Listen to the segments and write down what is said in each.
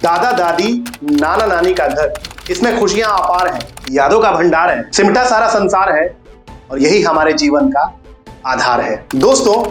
दादा दादी नाना नानी का घर, इसमें खुशियां अपार हैं, यादों का भंडार है, सिमटा सारा संसार है और यही हमारे जीवन का आधार है। दोस्तों,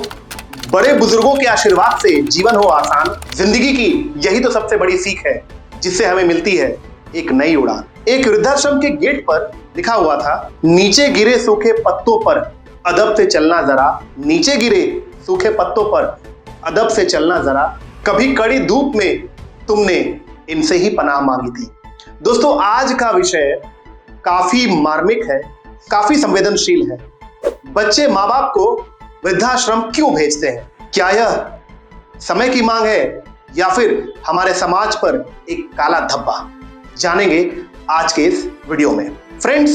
बड़े बुजुर्गों के आशीर्वाद से जीवन हो आसान, जिंदगी की यही तो सबसे बड़ी सीख है जिससे हमें मिलती है एक नई उड़ान। एक वृद्धाश्रम के गेट पर लिखा हुआ था, नीचे गिरे सूखे पत्तों पर अदब से चलना जरा, नीचे गिरे सूखे पत्तों पर अदब से चलना जरा, कभी कड़ी धूप में तुमने इनसे ही पनाह मांगी थी। दोस्तों, आज का विषय काफी मार्मिक है, काफी संवेदनशील है। बच्चे माँ बाप को वृद्धाश्रम क्यों भेजते हैं? क्या यह समय की मांग है या फिर हमारे समाज पर एक काला धब्बा? जानेंगे आज के इस वीडियो में। फ्रेंड्स,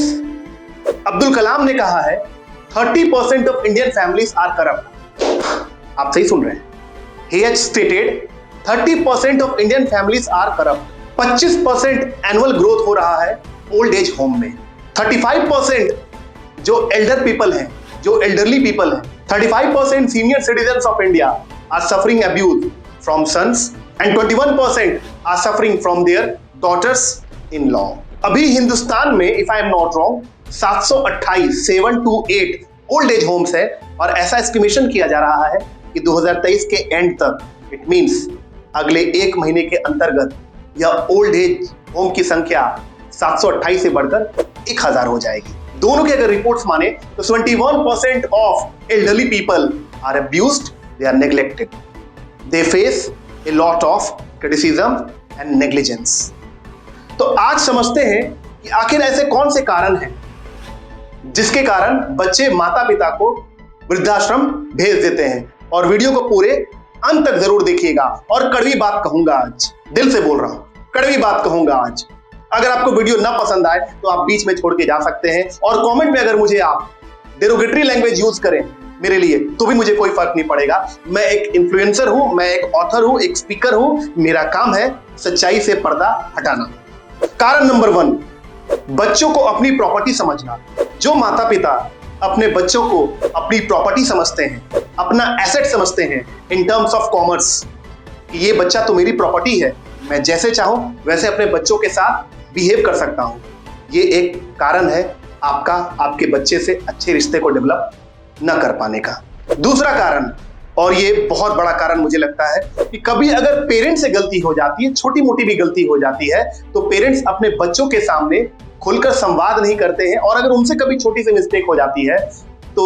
अब्दुल कलाम ने कहा है 30% of Indian families are corrupt. आप सही सुन रहे हैं। He has stated 30% of Indian families are corrupt. 25% annual growth हो रहा है ओल्ड एज होम में। 35% जो एल्डर पीपल हैं, जो एल्डरली पीपल हैं, 35% senior citizens of India are suffering abuse from sons and 21% are suffering from their daughters in law. अभी हिंदुस्तान में, if I am not wrong, 728 old age homes है और ऐसा एस्टिमेशन किया जा रहा है कि 2023 के एंड तक, इट मींस अगले एक महीने के अंतर्गत, यह ओल्ड एज होम की संख्या 728 से बढ़कर 1000 हो जाएगी। दोनों की अगर रिपोर्ट्स माने तो 21% of elderly people are abused, they are neglected, they face a lot of criticism and negligence. तो आज समझते हैं कि आखिर ऐसे कौन से कारण हैं जिसके कारण बच्चे माता पिता को वृद्धाश्रम भेज देते हैं। और वीडियो को पूरे अंत तक जरूर देखिएगा। और कड़वी बात कहूंगा आज, दिल से बोल रहा हूं, कड़वी बात कहूंगा आज। अगर आपको वीडियो ना पसंद आए तो आप बीच में छोड़ के जा सकते हैं और कमेंट में अगर मुझे आप डेरोगेटरी लैंग्वेज यूज करें मेरे लिए तो भी मुझे कोई फर्क नहीं पड़ेगा। मैं एक इन्फ्लुएंसर हूं, मैं एक ऑथर हूं, एक स्पीकर हूं। मेरा काम है सच्चाई से पर्दा हटाना। कारण नंबर 1, बच्चों को अपनी प्रॉपर्टी समझना। जो माता पिता अपने बच्चों को अपनी प्रॉपर्टी समझते हैं, अपना एसेट समझते हैं इन टर्म्स ऑफ कॉमर्स, कि ये बच्चा तो मेरी प्रॉपर्टी है, मैं जैसे चाहूं वैसे अपने बच्चों के साथ बिहेव कर सकता हूं, ये एक कारण है आपका आपके बच्चे से अच्छे रिश्ते को डेवलप न कर पाने का। दूसरा कारण, और ये बहुत बड़ा कारण मुझे लगता है, कि कभी अगर पेरेंट्स से गलती हो जाती है, छोटी मोटी भी गलती हो जाती है, तो पेरेंट्स अपने बच्चों के सामने खुलकर संवाद नहीं करते हैं। और अगर उनसे कभी छोटी सी मिस्टेक हो जाती है तो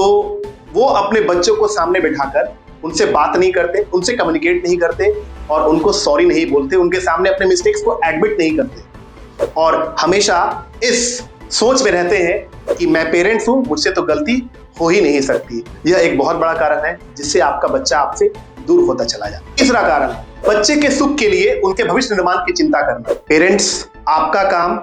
वो अपने बच्चों को सामने बिठाकर उनसे बात नहीं करते, उनसे कम्युनिकेट नहीं करते और उनको सॉरी नहीं बोलते, उनके सामने अपने मिस्टेक्स को एडमिट नहीं करते और हमेशा इस सोच में रहते हैं कि मैं पेरेंट्स हूं, मुझसे तो गलती हो ही नहीं सकती। यह एक बहुत बड़ा कारण है जिससे आपका बच्चा आपसे दूर होता चला जाता है। तीसरा कारण, बच्चे के सुख के लिए उनके भविष्य निर्माण की चिंता करना। पेरेंट्स, आपका काम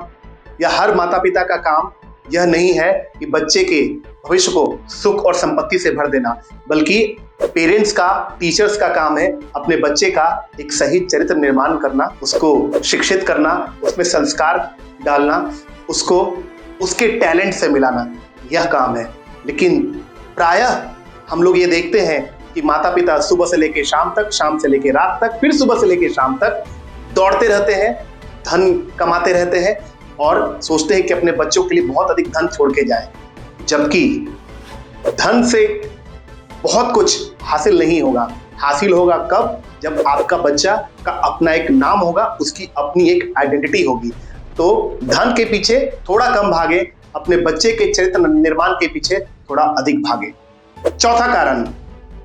या हर माता पिता का काम यह नहीं है कि बच्चे के भविष्य को सुख और संपत्ति से भर देना, बल्कि पेरेंट्स का, टीचर्स का काम है अपने बच्चे का एक सही चरित्र निर्माण करना, उसको शिक्षित करना, उसमें संस्कार डालना, उसको उसके टैलेंट से मिलाना, यह काम है। लेकिन प्रायः हम लोग ये देखते हैं कि माता पिता सुबह से लेकर शाम तक, शाम से लेकर रात तक, फिर सुबह से लेकर शाम तक दौड़ते रहते हैं, धन कमाते रहते हैं और सोचते हैं कि अपने बच्चों के लिए बहुत अधिक धन छोड़ के जाए, जबकि धन से बहुत कुछ हासिल नहीं होगा। हासिल होगा कब? जब आपका बच्चा का अपना एक नाम होगा, उसकी अपनी एक आइडेंटिटी होगी। तो धन के पीछे थोड़ा कम भागे, अपने बच्चे के चरित्र निर्माण के पीछे थोड़ा अधिक भागे। चौथा कारण,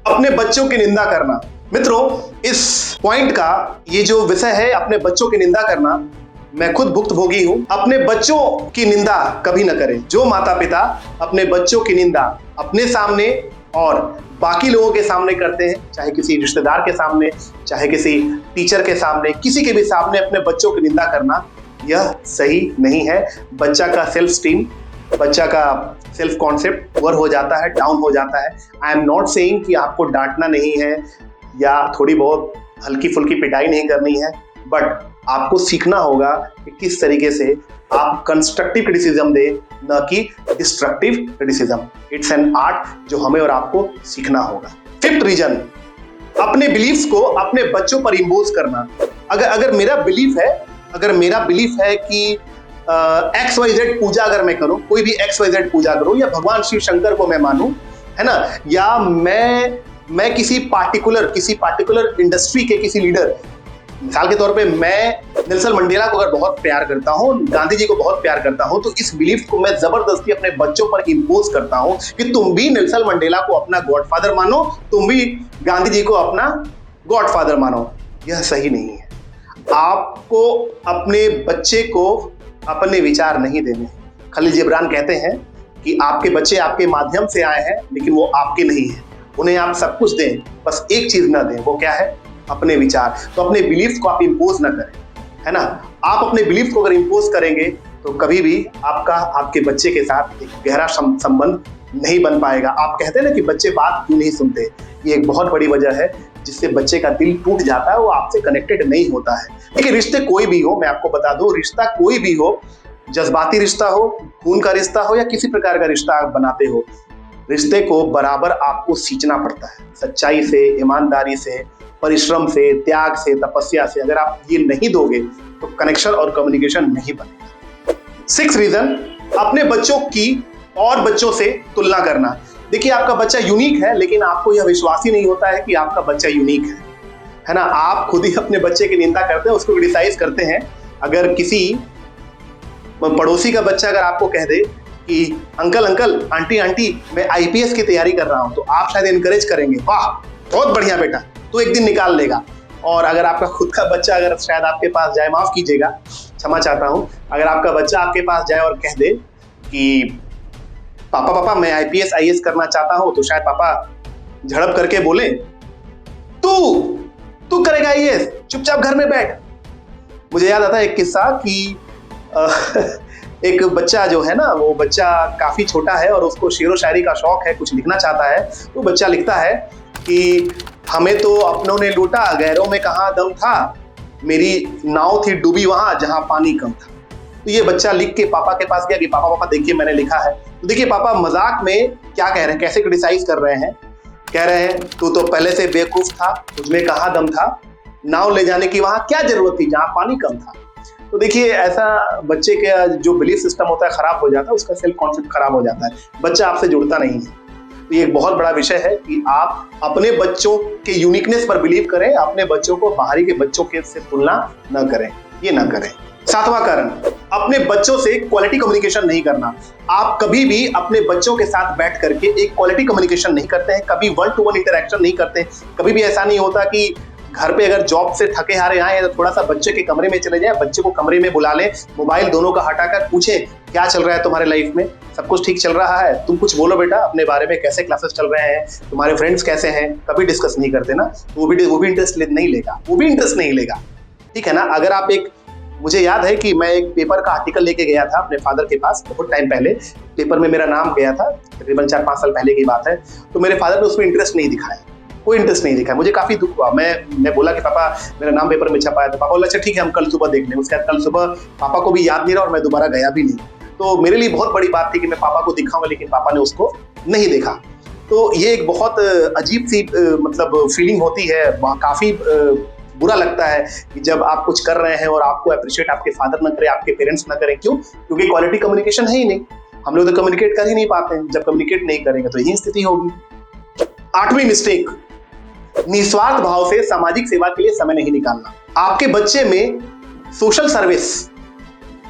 अपने बच्चों की निंदा करना। मित्रों, इस पॉइंट का ये जो विषय है, अपने बच्चों की निंदा करना, मैं खुद भुक्तभोगी हूं। अपने बच्चों की निंदा कभी न करें। जो माता पिता अपने बच्चों की निंदा अपने सामने और बाकी लोगों के सामने करते हैं, चाहे किसी रिश्तेदार के सामने, चाहे किसी टीचर के सामने, किसी के भी सामने अपने बच्चों की निंदा करना, यह सही नहीं है। बच्चा का सेल्फ स्टीम, बच्चा का सेल्फ कॉन्सेप्ट वर हो जाता है, डाउन हो जाता है। आई एम नॉट सेइंग कि आपको डांटना नहीं है या थोड़ी बहुत हल्की फुल्की पिटाई नहीं करनी है, बट आपको सीखना होगा कि किस तरीके से आप कंस्ट्रक्टिव क्रिटिसिज्म दें, न कि destructive criticism. It's an art जो हमें और आपको सीखना होगा। फिफ्थ रीजन, अपने बिलीफ्स को अपने बच्चों पर इम्पोज करना। अगर अगर मेरा बिलीफ है कि XYZ पूजा अगर मैं करूं, कोई भी XYZ पूजा करूं, या भगवान शिव शंकर को मैं मानूं, है ना, या मैं किसी पार्टिकुलर इंडस्ट्री के किसी लीडर, मिसाल के तौर पे मैं नेल्सन मंडेला को अगर बहुत प्यार करता हूं, गांधी जी को बहुत प्यार करता हूं, तो इस बिलीफ को मैं जबरदस्ती अपने बच्चों पर इंपोज करता हूं कि तुम भी नेल्सन मंडेला को अपना गॉडफादर मानो, तुम भी गांधी जी को अपना गॉडफादर मानो। यह सही नहीं है। आपको अपने बच्चे को अपने विचार नहीं देने। खलील जिब्रान कहते हैं कि आपके बच्चे आपके माध्यम से आए हैं, लेकिन वो आपके नहीं है। उन्हें आप सब कुछ दें, बस एक चीज ना दें, वो क्या है? अपने विचार। तो अपने बिलीफ को आप इंपोज ना करें, है ना। आप अपने बिलीफ को अगर इंपोज करेंगे तो कभी भी आपके बच्चे के साथ एक गहरा संबंध नहीं बन पाएगा। आप कहते हैं ना कि बच्चे बात क्यों नहीं सुनते, ये एक बहुत बड़ी वजह है जिससे बच्चे का दिल टूट जाता है, वो आपसे कनेक्टेड नहीं होता है। देखिए, रिश्ते कोई भी हो, मैं आपको बता दूं, रिश्ता कोई भी हो, जज्बाती रिश्ता हो, खून का रिश्ता हो, या किसी प्रकार का रिश्ता आप बनाते हो, रिश्ते को बराबर आपको सींचना पड़ता है, सच्चाई से, ईमानदारी से, परिश्रम से, त्याग से, तपस्या से। अगर आप ये नहीं दोगे तो कनेक्शन और कम्युनिकेशन नहीं बनेगा। 6 रीजन, अपने बच्चों की और बच्चों से तुलना करना। देखिए, आपका बच्चा यूनिक है, लेकिन आपको यह विश्वास ही नहीं होता है कि आपका बच्चा यूनिक है ना। आप खुद ही अपने बच्चे की निंदा करते हैं, उसको क्रिटिसाइज करते हैं। अगर किसी पड़ोसी का बच्चा अगर आपको कह दे कि अंकल, आंटी, मैं IPS की तैयारी कर रहा हूं, तो आप शायद इनकरेज करेंगे, वाह बहुत बढ़िया बेटा, तो एक दिन निकाल लेगा। और अगर आपका खुद का बच्चा अगर शायद आपके पास जाए, माफ कीजिएगा, क्षमा चाहता हूं, अगर आपका बच्चा आपके पास जाए और कह दे कि पापा मैं IPS IAS करना चाहता हूं, तो शायद पापा झड़प करके बोले, तू करेगा IAS, चुपचाप घर में बैठ। मुझे याद आता है एक किस्सा कि एक बच्चा जो है ना, वो बच्चा काफी छोटा है और उसको शेरो शायरी का शौक है, कुछ लिखना चाहता है। तो बच्चा लिखता है कि हमें तो अपनों ने लूटा, गैरों में कहाँ दम था, मेरी नाव थी डूबी वहां जहां पानी कम था। तो ये बच्चा लिख के पापा के पास गया कि पापा देखिए मैंने लिखा है। तो देखिए पापा मजाक में क्या कह रहे हैं, कैसे क्रिटिसाइज कर रहे हैं। कह रहे हैं तू तो पहले से बेवकूफ था, तुझमें कहाँ दम था, नाव ले जाने की वहां क्या जरूरत थी जहां पानी कम था। तो देखिए, ऐसा बच्चे का जो बिलीफ सिस्टम होता है खराब हो जाता है, उसका सेल्फ कॉन्सेप्ट खराब हो जाता है, बच्चा आपसे जुड़ता नहीं है। तो ये एक बहुत बड़ा विषय है कि आप अपने बच्चों के यूनिकनेस पर बिलीव करें, अपने बच्चों को बाहरी के बच्चों के से तुलना न करें, ये ना करें। 7वां कारण, अपने बच्चों से क्वालिटी कम्युनिकेशन नहीं करना। आप कभी भी अपने बच्चों के साथ बैठ करके एक क्वालिटी कम्युनिकेशन नहीं करते हैं, कभी 1-to-1 इंटरेक्शन नहीं करते। कभी भी ऐसा नहीं होता कि घर पे अगर जॉब से थके हारे आए तो थोड़ा सा बच्चे के कमरे में चले जाए, बच्चे को कमरे में बुला ले, मोबाइल दोनों का हटाकर पूछे क्या चल रहा है तुम्हारे लाइफ में, सब कुछ ठीक चल रहा है, तुम कुछ बोलो बेटा अपने बारे में, कैसे क्लासेस चल रहे हैं, तुम्हारे फ्रेंड्स कैसे हैं। कभी डिस्कस नहीं करते ना, वो भी इंटरेस्ट नहीं लेगा, ठीक है ना। अगर आप मुझे याद है कि मैं एक पेपर का आर्टिकल लेके गया था अपने फादर के पास, बहुत टाइम पहले पेपर में मेरा नाम गया था, तकरीबन 4-5 साल पहले की बात है। तो मेरे फादर ने उसमें इंटरेस्ट नहीं दिखाया, कोई इंटरेस्ट नहीं दिखाया। मुझे काफी दुख हुआ। मैं बोला कि पापा मेरा नाम पेपर में छपा है, तो पापा बोला अच्छा ठीक है हम कल सुबह देख लेंगे। उसके बाद कल सुबह पापा को भी याद नहीं रहा और मैं दोबारा गया भी नहीं। तो मेरे लिए बहुत बड़ी बात थी कि मैं पापा को दिखाऊंगा, लेकिन पापा ने उसको नहीं देखा। तो ये एक बहुत अजीब सी मतलब फीलिंग होती है, काफी बुरा लगता है कि जब आप कुछ कर रहे हैं और आपको अप्रिशिएट आपके फादर न करें, आपके पेरेंट्स न करें। क्यों? क्योंकि क्वालिटी कम्युनिकेशन है ही नहीं, हम लोग तो कम्युनिकेट कर ही नहीं पाते हैं। जब कम्युनिकेट नहीं करेंगे तो यही स्थिति होगी। 8वीं मिस्टेक, निस्वार्थ भाव से सामाजिक सेवा के लिए समय नहीं निकालना। आपके बच्चे में सोशल सर्विस,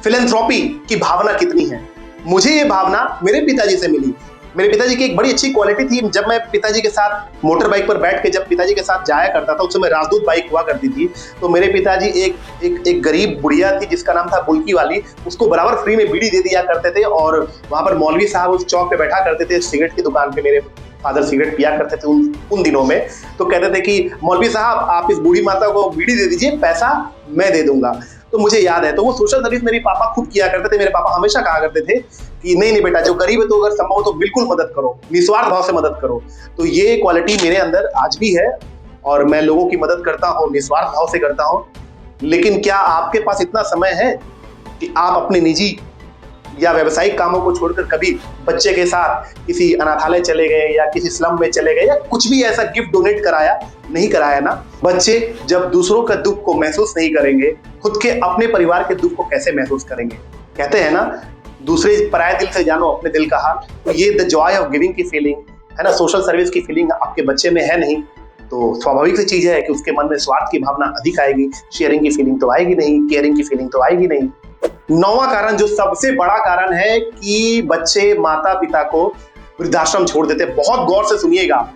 फिलैंथ्रोपी की भावना कितनी है? मुझे ये भावना मेरे पिताजी से मिली। मेरे पिताजी की एक बड़ी अच्छी क्वालिटी थी, जब मैं पिताजी के साथ मोटर बाइक पर बैठ के जब पिताजी के साथ जाया करता था, उस समय राजदूत बाइक हुआ करती थी। तो मेरे पिताजी एक गरीब बुढ़िया थी जिसका नाम था बुल्की वाली, उसको बराबर फ्री में बीड़ी दे दिया करते थे। और वहां पर मौलवी साहब उस चौक पे बैठा करते थे, सिगरेट की दुकान पे मेरे फादर सिगरेट पिया करते थे उन दिनों में। तो कहते थे कि मौलवी साहब आप इस बूढ़ी माता को बीड़ी दे दीजिए, पैसा मैं दे दूंगा। तो मुझे याद है, तो वो सोशल सर्विस मेरे पापा खुद किया करते थे। मेरे पापा हमेशा कहा करते थे कि नहीं बेटा, जो गरीब है तो अगर संभव हो तो बिल्कुल मदद करो, निस्वार्थ भाव से मदद करो। तो ये क्वालिटी मेरे अंदर आज भी है और मैं लोगों की मदद करता हूँ, निस्वार्थ भाव से करता हूँ। लेकिन क्या आपके पास इतना समय है कि आप अपने निजी या व्यावसायिक कामों को छोड़कर कभी बच्चे के साथ किसी अनाथालय चले गए या किसी स्लम में चले गए या कुछ भी ऐसा गिफ्ट डोनेट कराया? नहीं कराया ना। बच्चे जब दूसरों का दुख को महसूस नहीं करेंगे, खुद के अपने परिवार के दुख को कैसे महसूस करेंगे? कहते हैं ना, दूसरे पराये दिल से जानो अपने दिल का हाल। तो ये द जॉय ऑफ गिविंग की फीलिंग है ना, सोशल सर्विस की फीलिंग आपके बच्चे में है नहीं, तो स्वाभाविक सी चीज है कि उसके मन में स्वार्थ की भावना अधिक आएगी, शेयरिंग की फीलिंग तो आएगी नहीं, केयरिंग की फीलिंग तो आएगी नहीं। 9वां कारण, जो सबसे बड़ा कारण है कि बच्चे माता पिता को वृद्धाश्रम छोड़ देते। बहुत गौर से सुनिएगा।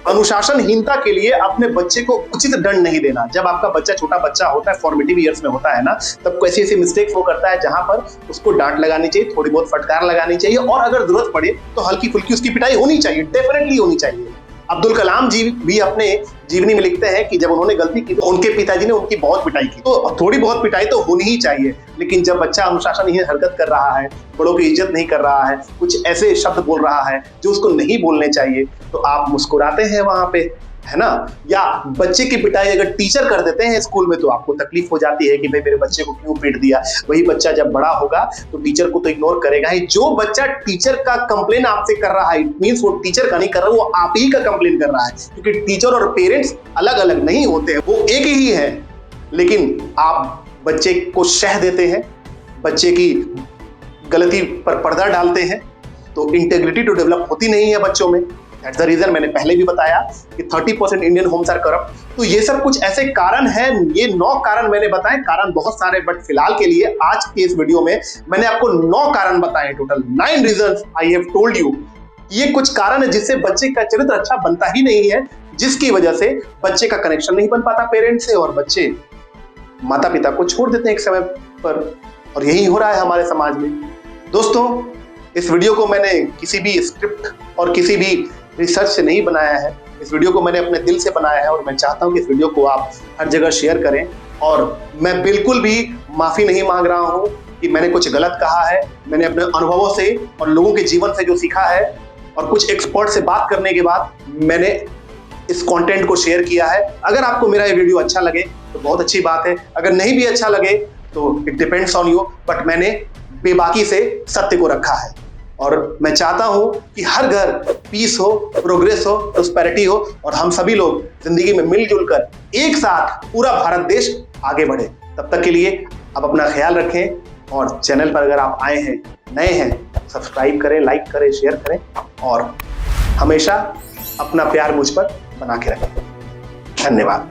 अनुशासनहीनता के लिए अपने बच्चे को उचित दंड नहीं देना। जब आपका बच्चा छोटा बच्चा होता है, फॉर्मेटिव ईयर्स में होता है ना, तब कोई ऐसी मिस्टेक्स वो करता है जहां पर उसको डांट लगानी चाहिए, थोड़ी बहुत फटकार लगानी चाहिए, और अगर जरूरत पड़े तो हल्की फुल्की उसकी पिटाई होनी चाहिए, डेफिनेटली होनी चाहिए। अब्दुल कलाम जी भी अपने जीवनी में लिखते हैं कि जब उन्होंने गलती की तो उनके पिताजी ने उनकी बहुत पिटाई की। तो थोड़ी बहुत पिटाई तो होनी ही चाहिए, लेकिन जब बच्चा अनुशासनहीन हरकत कर रहा है, बड़ों की इज्जत नहीं कर रहा है, कुछ ऐसे शब्द बोल रहा है जो उसको नहीं बोलने चाहिए, तो आप मुस्कुराते हैं वहां पे, है ना। या बच्चे की पिटाई अगर टीचर कर देते हैं स्कूल में तो आपको तकलीफ हो जाती है कि भाई मेरे बच्चे को क्यों पीट दिया। वही बच्चा जब बड़ा होगा तो टीचर को तो इग्नोर करेगा ही। जो बच्चा टीचर का कंप्लेन आपसे कर रहा है, इट मींस वो टीचर का नहीं कर रहा, वो आप ही का कंप्लेन कर रहा है, क्योंकि टीचर और पेरेंट्स अलग अलग नहीं होते हैं, वो एक ही है। लेकिन आप बच्चे को शह देते हैं, बच्चे की गलती पर पर्दा डालते हैं, तो इंटेग्रिटी तो डेवलप होती नहीं है बच्चों में। दैट्स द रीजन, मैंने पहले भी बताया कि 30% इंडियन होम्स आर करप्ट। तो ये सब कुछ ऐसे कारण हैं, ये 9 कारण मैंने बताए। कारण बहुत सारे, बट फिलहाल के लिए आज के इस वीडियो में मैंने आपको 9 कारण बताए, total 9 reasons I have told you. ये कुछ कारण है जिससे बच्चे का चरित्र अच्छा बनता ही नहीं है, जिसकी वजह से बच्चे का कनेक्शन नहीं बन पाता पेरेंट्स से, और बच्चे माता पिता को छोड़ देते हैं एक समय पर। और यही हो रहा है हमारे समाज में। दोस्तों, इस वीडियो को मैंने किसी भी स्क्रिप्ट और किसी भी रिसर्च से नहीं बनाया है। इस वीडियो को मैंने अपने दिल से बनाया है, और मैं चाहता हूं कि इस वीडियो को आप हर जगह शेयर करें। और मैं बिल्कुल भी माफी नहीं मांग रहा हूं कि मैंने कुछ गलत कहा है। मैंने अपने अनुभवों से और लोगों के जीवन से जो सीखा है, और कुछ एक्सपर्ट से बात करने के बाद मैंने इस कंटेंट को शेयर किया है। अगर आपको मेरा ये वीडियो अच्छा लगे तो बहुत अच्छी बात है, अगर नहीं भी अच्छा लगे तो it depends on you. But मैंने बेबाकी से सत्य को रखा है, और मैं चाहता हूं कि हर घर पीस हो, प्रोग्रेस हो, प्रोस्पेरिटी हो, और हम सभी लोग जिंदगी में मिलजुल कर एक साथ पूरा भारत देश आगे बढ़े। तब तक के लिए आप अपना ख्याल रखें, और चैनल पर अगर आप आए हैं, नए हैं, सब्सक्राइब करें, लाइक करें, शेयर करें, और हमेशा अपना प्यार मुझ पर बना के रखें। धन्यवाद।